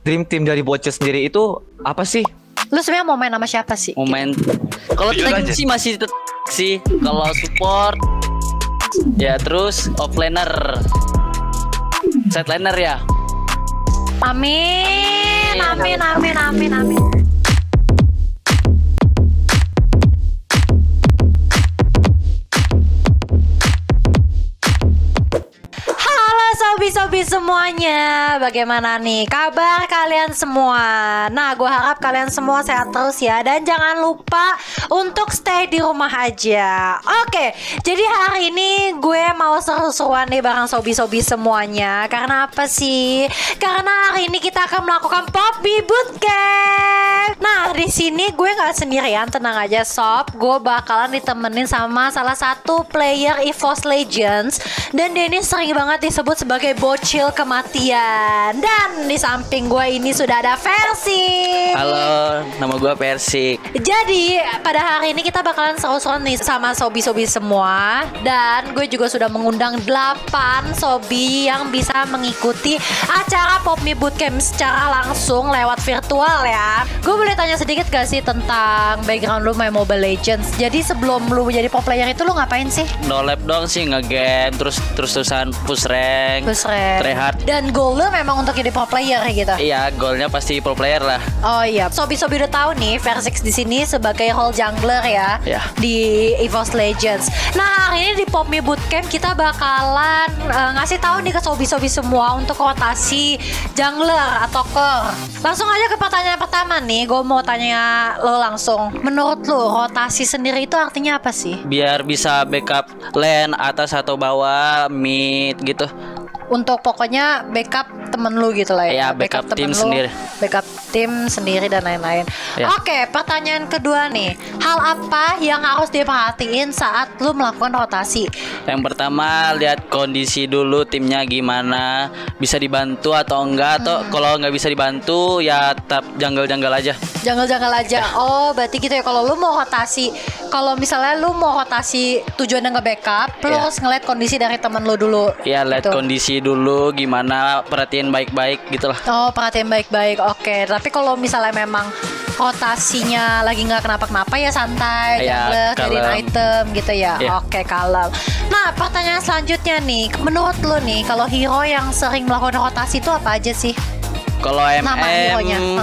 dream team dari bocil sendiri itu apa sih? Lu sebenarnya mau main sama siapa sih? Mau main. Kalau Jujur tank aja. sih masih sih. Kalau support ya terus offlaner. Side laner ya. Amin, amin, amin, amin, amin. Halo sobi-sobi semuanya, bagaimana nih kabar kalian semua? Nah, gue harap kalian semua sehat terus ya. Dan jangan lupa untuk stay di rumah aja. Oke, jadi hari ini gue mau seru-seruan nih bareng sobi-sobi semuanya. Karena apa sih? Karena hari ini kita akan melakukan Poppy Bootcamp. Nah, di sini gue nggak sendirian, tenang aja sob. Gue bakalan ditemenin sama salah satu player EVOS Legends. Dan dia ini sering banget disebut sebagai bocil kematian. Dan di samping gue ini sudah ada Versi. Halo, nama gue Persik. Jadi pada hari ini kita bakalan seru-seruan nih sama sobi-sobi semua. Dan gue juga sudah mengundang 8 sobi yang bisa mengikuti acara Poppy Bootcamp secara langsung lewat virtual ya. Gue boleh tanya sedikit gak sih tentang background lu main Mobile Legends? Jadi sebelum lu menjadi pro player itu lu ngapain sih? No lab dong sih ngegame terus-terusan push rank. Push rank. Tryhard. Dan goal lu memang untuk jadi pro player gitu. Iya, goalnya pasti pro player lah. Oh iya, sobi-sobi udah tahu nih Versix di sini sebagai role jungler ya, Ya. di EVOS Legends. Nah, hari ini di Poppy Bootcamp kita bakalan ngasih tahu nih ke sobi-sobi semua untuk rotasi jungler atau core. Langsung aja ke pertanyaan pertama nih, gue mau tanya lo langsung. Menurut lo rotasi sendiri itu artinya apa sih? Biar bisa backup lane atas atau bawah, mid gitu. Untuk pokoknya backup temen lu gitu lah ya. Iya, backup tim temen lu, sendiri. backup tim sendiri dan lain-lain. Ya. Oke, pertanyaan kedua nih. Hal apa yang harus diperhatiin saat lu melakukan rotasi? Yang pertama lihat kondisi dulu timnya gimana, bisa dibantu atau enggak, atau kalau nggak bisa dibantu ya tetap jungle aja. Jangan-jangan aja. Oh, berarti gitu ya. Kalau lu mau rotasi, kalau misalnya lu mau rotasi tujuannya nge-backup, lu Ya. harus ngeliat kondisi dari temen lu dulu. Ya lihat Gitu. kondisi dulu gimana, perhatiin baik-baik gitu lah. Oh, perhatian baik-baik. Oke, tapi kalau misalnya memang rotasinya lagi nggak kenapa-kenapa ya santai, Ya, jungler, jadiin kalem. item gitu ya. Ya. Oke, kalem. Nah, pertanyaan selanjutnya nih, menurut lu nih, kalau hero yang sering melakukan rotasi itu apa aja sih? Kalau Nama hero-nya? MM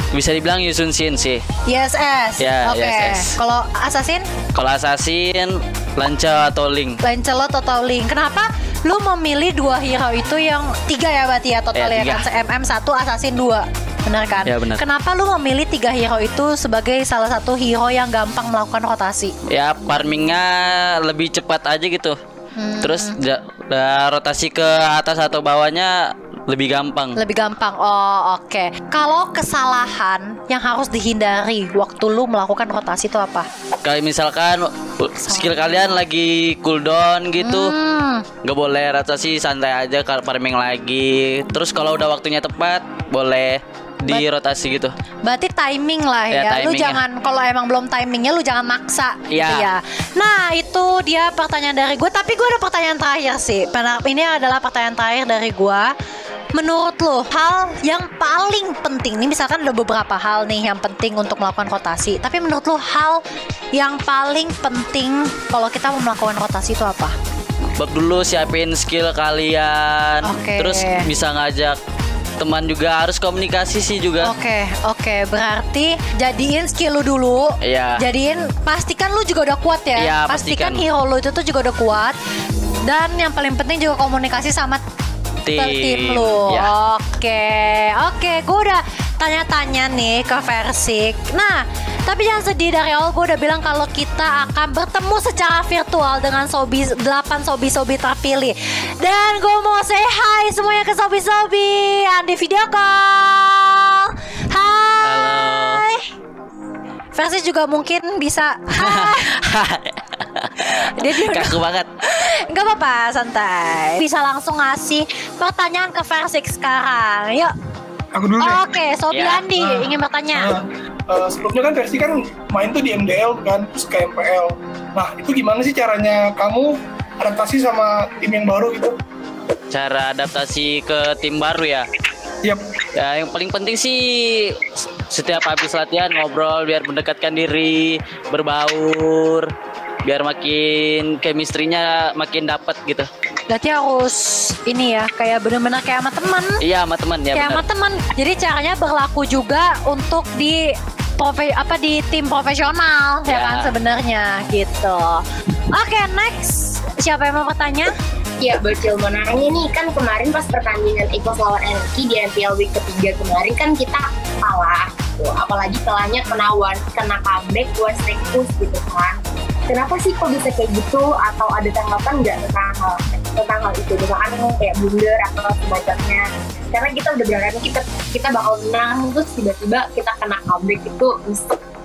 bisa dibilang Yusun Shin sih. YSS. Ya, Oke. YSS. Kalau assassin, Kalau Assassin, Lanca atau Link. Lancelot atau Link. Kenapa lu memilih dua hero itu yang 3 ya berarti ya total Ya, ya kan? MM 1, assassin 2. Benar kan? Ya, benar. Kenapa lu memilih 3 hero itu sebagai salah satu hero yang gampang melakukan rotasi? Ya farmingnya lebih cepat aja gitu. Terus rotasi ke atas atau bawahnya lebih gampang. Lebih gampang. Oh, oke. Kalau kesalahan yang harus dihindari waktu lu melakukan rotasi itu apa? Kayak misalkan skill kalian lagi cooldown gitu, nggak boleh rotasi, santai aja farming lagi. Terus kalau udah waktunya tepat boleh dirotasi gitu. Berarti timing lah Ya, ya. Lu timingnya. jangan, kalau emang belum timingnya lu jangan maksa. Iya. Gitu ya. Nah, itu dia pertanyaan dari gue. Tapi gue ada pertanyaan terakhir sih. Ini adalah pertanyaan terakhir dari gue. Menurut lo, hal yang paling penting, nih misalkan ada beberapa hal nih yang penting untuk melakukan rotasi. Tapi menurut lo, hal yang paling penting kalau kita mau melakukan rotasi itu apa? Bab dulu siapin skill kalian. Oke. Terus bisa ngajak teman juga, harus komunikasi sih juga. Oke. Berarti jadiin skill lu dulu. Iya. Pastikan lu juga udah kuat ya. Iya, pastikan pastikan. hero lu itu tuh juga udah kuat. Dan yang paling penting juga komunikasi sama tim lu. Ya. Oke, gue udah tanya-tanya nih ke Versik. Nah, tapi jangan sedih, dari awal gue udah bilang kalau kita akan bertemu secara virtual dengan 8 sobi-sobi terpilih. Dan gue mau say hi semuanya ke sobi-sobi yang di video call. Hai. Versi juga mungkin bisa. Hai. Dia udah Kaku banget. Gak apa-apa, santai. Bisa langsung ngasih pertanyaan ke Versik sekarang. Yuk. Aku dulu deh. Oke, Sobi Ya. Andi ingin bertanya. Sebelumnya kan versi kan main tuh di MDL kan, terus ke MPL. Nah, itu gimana sih caranya kamu adaptasi sama tim yang baru gitu? Cara adaptasi ke tim baru ya. Yap. Ya, yang paling penting sih setiap habis latihan ngobrol biar mendekatkan diri, berbaur, biar makin chemistry-nya makin dapat gitu. Berarti harus ini ya, kayak bener-bener kayak sama teman. Iya, sama teman ya Kayak sama benar. teman. Jadi caranya berlaku juga untuk di di tim profesional ya Ya. kan sebenarnya gitu. Oke, next. Siapa yang mau bertanya? Ya, Bocil mau nanya nih, kan kemarin pas pertandingan EVOS lawan NRQ di MPL Week ketiga kemarin kan kita kalah gitu. Apalagi kalahnya kena comeback buat Streckus gitu kan. Kenapa sih kok bisa kayak gitu? Atau ada tanggapan nggak tentang hal itu? Misalkan kayak blunder atau semacamnya. Karena kita udah berharap kita bakal menang, terus tiba-tiba kita kena comeback itu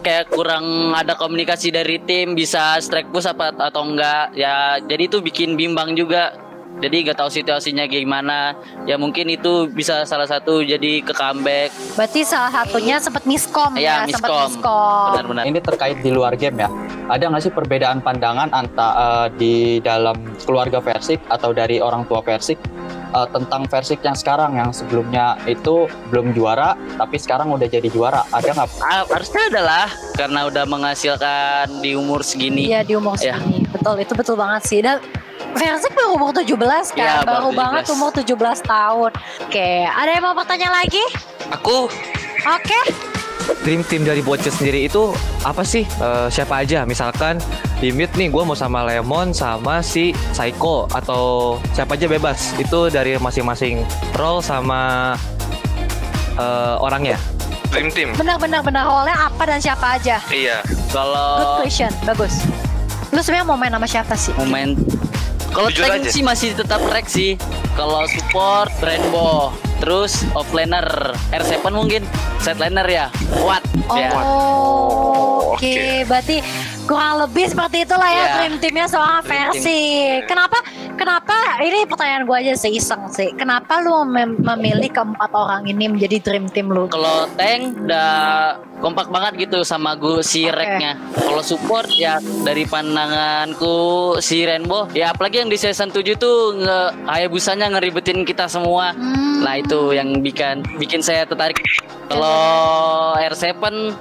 Kayak kurang ada komunikasi dari tim, bisa strike push apa atau enggak ya, jadi itu bikin bimbang juga, jadi nggak tahu situasinya gimana ya, mungkin itu bisa salah satu jadi ke comeback. Berarti salah satunya sempat miskom Ya, sempat miskom. miskom. Benar-benar. Ini terkait di luar game ya. Ada nggak sih perbedaan pandangan antara di dalam keluarga Persik atau dari orang tua Persik tentang Persik yang sekarang, yang sebelumnya itu belum juara tapi sekarang udah jadi juara? Ada nggak? Harusnya adalah karena udah menghasilkan di umur segini. Iya, di umur Ya. segini. Betul, itu betul banget sih. Dan Persik baru umur 17 kan, Iya, baru baru banget 17. umur 17 tahun. Oke, ada yang mau bertanya lagi? Aku Oke. dream team dari bocil sendiri itu apa sih? Siapa aja? Misalkan di mid nih gue mau sama Lemon sama si Psycho atau siapa aja bebas. Itu dari masing-masing role sama orangnya. Dream team. Benar-benar role-nya apa dan siapa aja? Iya. Good Kalau question, bagus. Lu sebenarnya mau main sama siapa sih? momen, kalau Jujur tank aja. sih masih tetap rek sih. Kalau support Rainbow, terus offlaner R7 mungkin, setlaner ya kuat ya. Oh, oke. Berarti kurang lebih seperti itulah ya Iya. dream teamnya seorang Dream team. versi. Kenapa? Ini pertanyaan gue aja sih, iseng sih. Kenapa lu memilih keempat orang ini menjadi dream team lu? Kalau tank udah kompak banget gitu sama gue si Oke. reknya. Kalau support ya dari pandanganku si Rainbow ya, apalagi yang di season 7 tuh Hayabusanya ngeribetin kita semua. Nah itu yang bikin saya tertarik. Kalau R7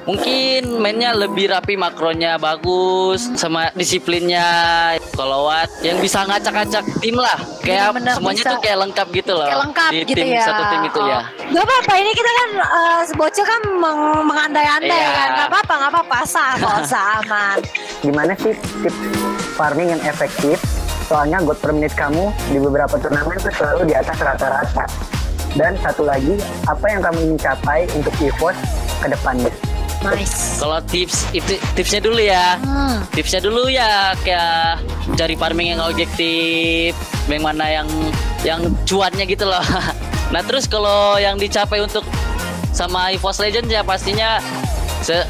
mungkin mainnya lebih rapi, makronya bagus, sama disiplinnya. Kalau Watt yang bisa ngacak-ngacak tim lah, kayak Bener-bener semuanya bisa. tuh kayak lengkap gitu loh. Kayak lengkap di gitu tim, ya. satu tim itu ya. Gak apa-apa, ini kita kan bocil kan mengandai-andai Iya. kan. Gak apa-apa, sah aman. Gimana sih tips farming yang efektif? Soalnya gold per menit kamu di beberapa turnamen tuh selalu di atas rata-rata. Dan satu lagi, apa yang kamu ingin capai untuk EVOS ke depannya? Nice. Kalau tipsnya dulu ya. Tipsnya dulu ya kayak cari farming yang objektif, yang mana yang cuannya gitu loh. Nah terus kalau yang dicapai untuk sama EVOS Legends ya pastinya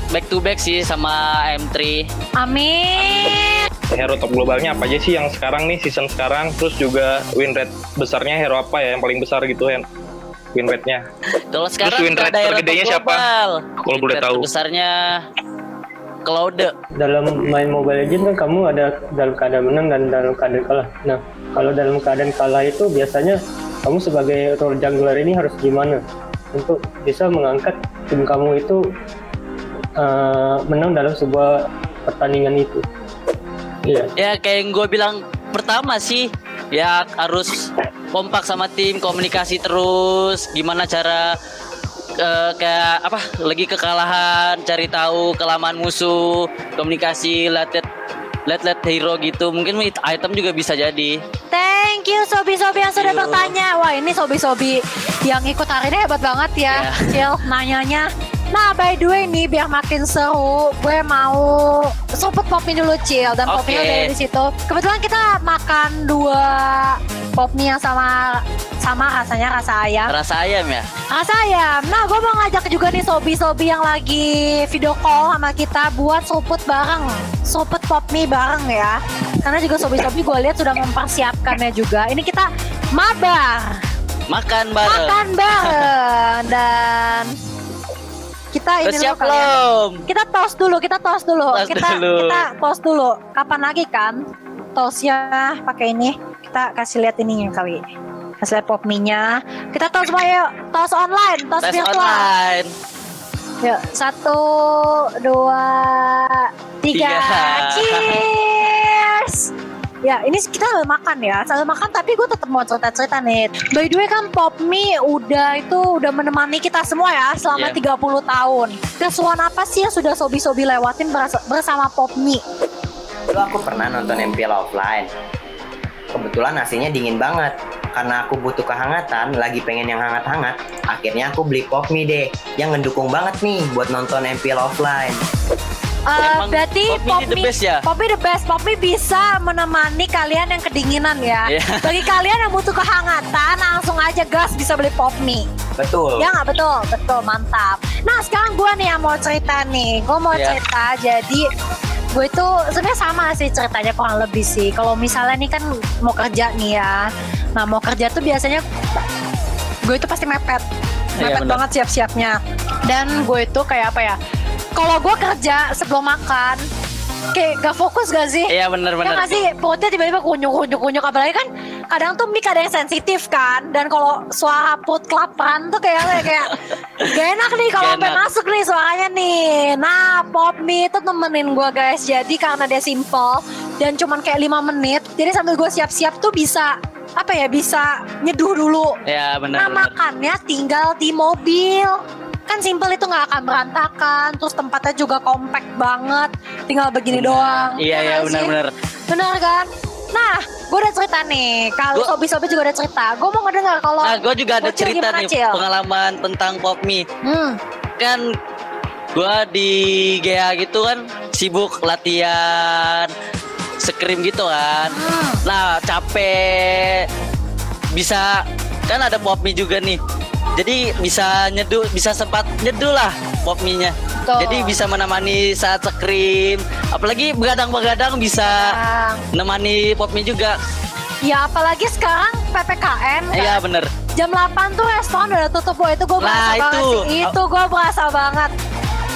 back to back sih sama M3. Amin. Hero top globalnya apa aja sih yang sekarang nih, season sekarang, terus juga win rate besarnya hero apa ya yang paling besar gitu ya, win rate-nya. Kalau sekarang win rate ada hero tergedenya top siapa? global. Kalau boleh tahu. Besarnya Cloud. Dalam main Mobile Legends kan kamu ada dalam keadaan menang dan dalam keadaan kalah. Nah, kalau dalam keadaan kalah itu biasanya kamu sebagai role jungler ini harus gimana untuk bisa mengangkat tim kamu itu menang dalam sebuah pertandingan itu. Iya. Ya kayak yang gue bilang pertama sih, ya harus kompak sama tim, komunikasi terus, gimana cara kayak apa lagi kekalahan, cari tahu kelemahan musuh, komunikasi, lihat hero gitu, mungkin item juga bisa jadi. Thank you Sobi-Sobi yang sudah bertanya. Wah, ini Sobi-Sobi yang ikut hari ini hebat banget ya, Cil, nanyanya. Nah, by the way nih, biar makin seru, gue mau seruput pop mie dulu, Cil. Dan pop mie Oke. udah di situ. Kebetulan kita makan 2 pop mie yang sama rasanya rasa ayam. Rasa ayam ya. Rasa ayam. Nah, gue mau ngajak juga nih Sobi-Sobi yang lagi video call sama kita buat seruput bareng. Seruput pop mie bareng ya. Karena juga Sobi-Sobi gue lihat sudah mempersiapkannya juga. Ini kita mabar. Makan bareng. Makan bareng. Dan kita ini Udah siap dulu kali ya. belum? Kita toast dulu. Toast Kita dulu. toast dulu. Kapan lagi kan? Toastnya pakai ini. Kita kasih lihat ininya kali. Kasih lihat Popme-nya. Kita tos semua yuk. Tos online, tos Tes virtual. online. Yuk, 1, 2, 3. Cheers. Ya, ini kita sambil makan ya. Sambil makan tapi gue tetap mau cerita-cerita nih. By the way kan Popme udah menemani kita semua ya selama 30 tahun. Keseruan apa sih yang sudah Sobi-Sobi lewatin bersama Popme? Dulu aku pernah nonton MPL offline. Kebetulan AC-nya dingin banget. Karena aku butuh kehangatan, lagi pengen yang hangat-hangat. Akhirnya aku beli Popme deh. Yang ngedukung banget nih buat nonton MPL offline. Berarti Popme the best ya? Popme the best. Popme bisa menemani kalian yang kedinginan ya. Bagi kalian yang butuh kehangatan, langsung aja gas bisa beli Popme. Betul. Ya nggak? Betul, mantap. Nah sekarang gue nih yang mau cerita nih. Gue mau cerita, jadi gue itu sebenarnya sama sih ceritanya kurang lebih sih. Kalau misalnya nih kan mau kerja nih ya. Nah mau kerja tuh biasanya gue itu pasti mepet banget siap-siapnya. Dan gue itu kayak apa ya? Kalau gue kerja sebelum makan, kayak gak fokus gak sih? Iya bener-bener. Ya gak sih? Perutnya tiba-tiba kunyuk. Apalagi kan kadang tuh mic ada yang sensitif kan. Dan kalau suara perut kelaparan tuh kayak gak enak nih kalau sampai masuk nih suaranya nih. Nah Popme itu temenin gue guys. Jadi karena dia simple dan cuman kayak 5 menit. Jadi sambil gue siap-siap tuh bisa bisa nyeduh dulu. Ya bener. Nah makannya tinggal di mobil. Kan simple itu nggak akan berantakan, terus tempatnya juga compact banget, tinggal begini doang. Iya benar-benar. Benar kan? Nah, gue udah cerita nih. Kalau Sobi-Sobi juga udah cerita. Gue mau ngedengar kalau. Nah, gue juga ada cerita nih pengalaman tentang Popme. Kan gue di GA gitu kan sibuk latihan scrim gitu kan. Nah capek, bisa kan ada Popme juga nih. Jadi bisa sempat nyeduh lah Popme-nya. Jadi bisa menemani saat scrim. Apalagi begadang-begadang bisa menemani Popme juga. Ya apalagi sekarang PPKM kan. Iya bener. Jam 8 tuh restoran udah tutup. Wah itu gue berasa banget sih. Itu gue berasa banget.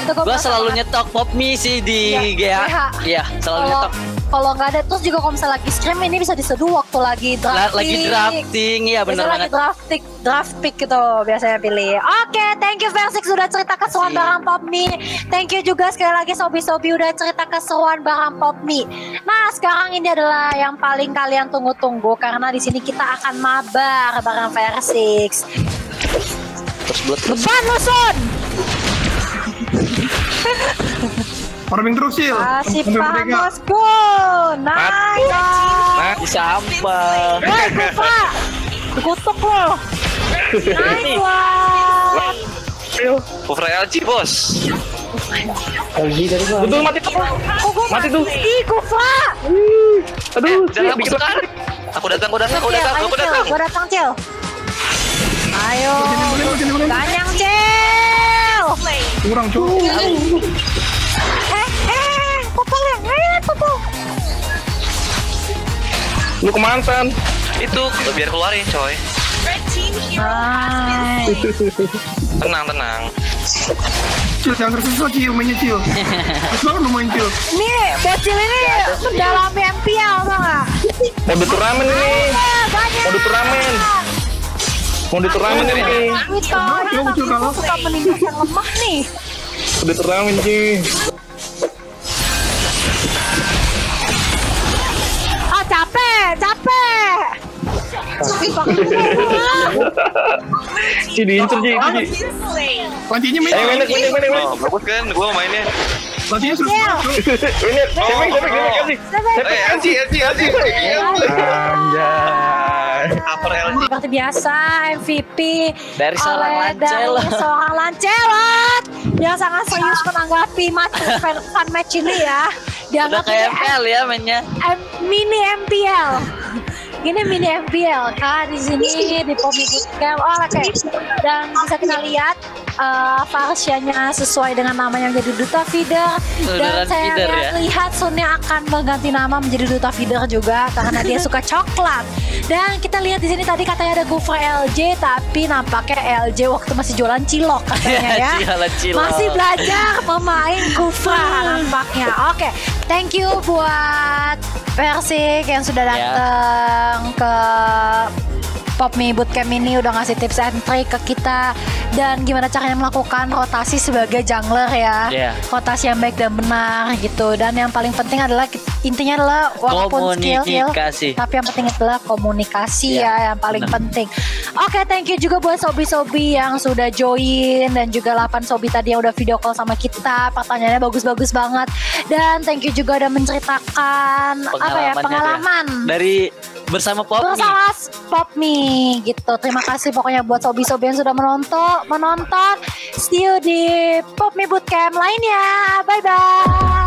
Gue selalu nyetok Popme sih di GA. Iya selalu nyetok. Kalau nggak ada terus juga kalau misalnya lagi scrim ini bisa diseduh waktu lagi drafting. Lagi drafting, ya bener banget. Lagi draft pick gitu biasanya pilih. Oke, thank you Versik sudah cerita keseruan barang Popme. Thank you juga sekali lagi Sobi-Sobi udah cerita keseruan barang Popme. Nah sekarang ini adalah yang paling kalian tunggu-tunggu karena di sini kita akan mabar barang Versik. Beban lo Sun. Farming terus Cil. Kasih paham bosku. Nice. Di sampah. Woi Kufa. Dikutuk lo. Nice one. Kufra LG bos. LG dari mana? Betul mati tuh. Mati tuh. Ih Kufa. Aduh, Jangan aku sekali. Aku datang. Gue datang Cil. Ayo. Ganyang Cil. Kurang cuy. Popol. Lu kemantan. Itu biar keluarin coy. Tenang. Cil, jangan tersusah Cil, mainnya Cil. Terus banget lu main Cil. Nih, bocil ini mendalami MPL tau gak? Mode turnamen ini. Mode turnamen. Mode turnamen ini. Aku suka meninggalkan lemah nih. Mode turnamen sih. Capek. Ci diincer Ci. Lancinya main. Bagus kan gue mainnya. Lancinya suruh. Ini kasih. Upper LG. Seperti biasa MVP dari seorang Lancelot yang sangat serius menanggapi fan match ini ya. Udah kayak MPL ya mainnya. Mini MPL. Ini mini MPL kan di sini di Popme Bootcamp. Oke. Dan bisa kita lihat Farsianya sesuai dengan namanya menjadi duta feeder. Dan saya lihat Sunnya akan mengganti nama menjadi duta feeder juga karena dia suka coklat. Dan kita lihat di sini tadi katanya ada Gufra LJ, tapi nampaknya LJ waktu masih jualan cilok katanya ya. Masih belajar memain Gufra nampaknya. Oke, thank you buat Versik yang sudah datang ke Popme Bootcamp ini udah ngasih tips and trick ke kita dan gimana caranya melakukan rotasi sebagai jungler ya. Rotasi yang baik dan benar gitu. Dan yang paling penting adalah intinya adalah walaupun skill, tapi yang penting adalah komunikasi ya yang paling penting. Oke, thank you juga buat sobi-sobi yang sudah join dan juga 8 sobi tadi yang udah video call sama kita. Pertanyaannya bagus-bagus banget dan thank you juga udah menceritakan pengalaman dari bersama Popme gitu. Terima kasih pokoknya buat sobi-sobi yang sudah menonton. See you di Popme Bootcamp lainnya. Bye bye.